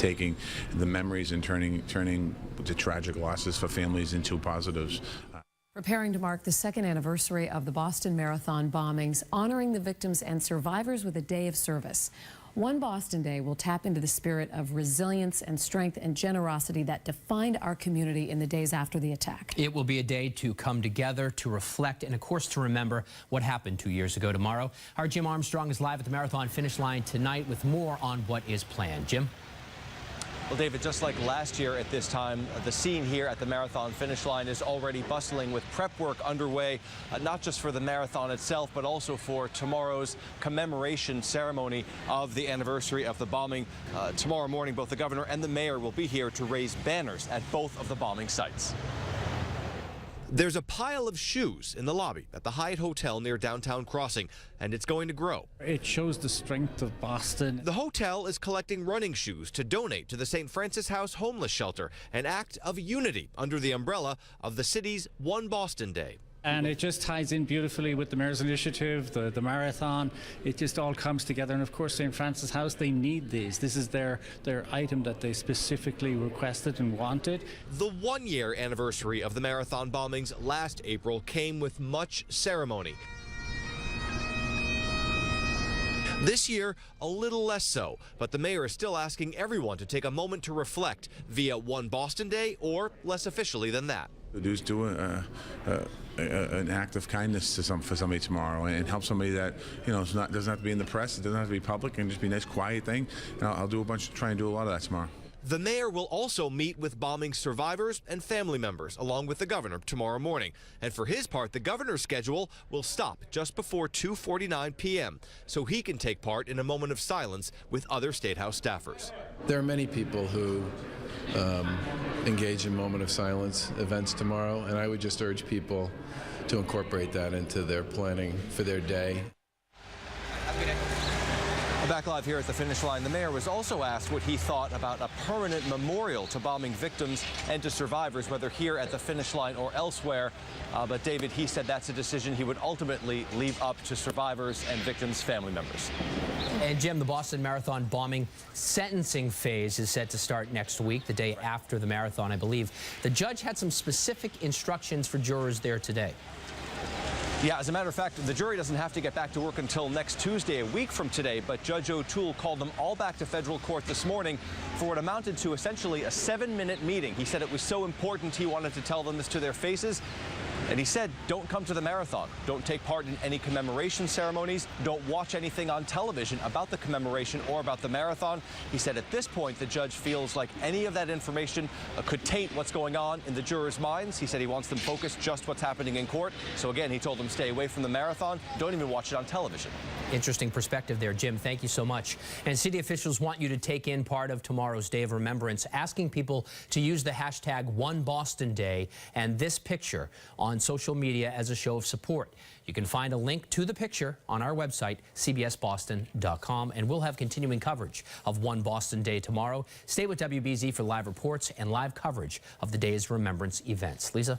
taking the memories and turning the tragic losses for families into positives. Preparing to mark the second anniversary of the Boston Marathon bombings, honoring the victims and survivors with a day of service. One Boston Day will tap into the spirit of resilience and strength and generosity that defined our community in the days after the attack. It will be a day to come together, to reflect, and of course to remember what happened 2 years ago tomorrow. Our Jim Armstrong is live at the marathon finish line tonight with more on what is planned. Jim? Well, David, just like last year at this time, the scene here at the marathon finish line is already bustling with prep work underway, not just for the marathon itself, but also for tomorrow's commemoration ceremony of the anniversary of the bombing. Tomorrow morning, both the governor and the mayor will be here to raise banners at both of the bombing sites. There's a pile of shoes in the lobby at the Hyatt Hotel near downtown Crossing, and it's going to grow. It shows the strength of Boston. The hotel is collecting running shoes to donate to the St. Francis House homeless shelter, an act of unity under the umbrella of the city's One Boston Day. And it just ties in beautifully with the Mayor's Initiative, the marathon. It just all comes together. And of course, St. Francis House, they need these. This is their item that they specifically requested and wanted. The one-year anniversary of the marathon bombings last April came with much ceremony. This year, a little less so, but the mayor is still asking everyone to take a moment to reflect via One Boston Day or less officially than that. Do an act of kindness to for somebody tomorrow and help somebody that, you know, doesn't have to be in the press, it doesn't have to be public, and just be a nice, quiet thing. And I'll try and do a lot of that tomorrow. The mayor will also meet with bombing survivors and family members, along with the governor, tomorrow morning. And for his part, the governor's schedule will stop just before 2:49 p.m. so he can take part in a moment of silence with other State House staffers. There are many people who engage in moment of silence events tomorrow, and I would just urge people to incorporate that into their planning for their day. Back live here at the finish line, the mayor was also asked what he thought about a permanent memorial to bombing victims and to survivors, whether here at the finish line or elsewhere. But David, he said that's a decision he would ultimately leave up to survivors and victims' family members. And Jim, the Boston Marathon bombing sentencing phase is set to start next week, the day after the marathon, I believe. The judge had some specific instructions for jurors there today. Yeah, as a matter of fact, the jury doesn't have to get back to work until next Tuesday, a week from today, but Judge O'Toole called them all back to federal court this morning for what amounted to essentially a 7-minute meeting. He said it was so important he wanted to tell them this to their faces. And he said, don't come to the marathon. Don't take part in any commemoration ceremonies. Don't watch anything on television about the commemoration or about the marathon. He said at this point, the judge feels like any of that information could taint what's going on in the jurors' minds. He said he wants them focused just what's happening in court. So again, he told them stay away from the marathon. Don't even watch it on television. Interesting perspective there, Jim. Thank you so much. And city officials want you to take in part of tomorrow's Day of Remembrance, asking people to use the hashtag #OneBostonDay and this picture on social media as a show of support. You can find a link to the picture on our website, cbsboston.com, and we'll have continuing coverage of One Boston Day tomorrow. Stay with WBZ for live reports and live coverage of the day's remembrance events. Lisa?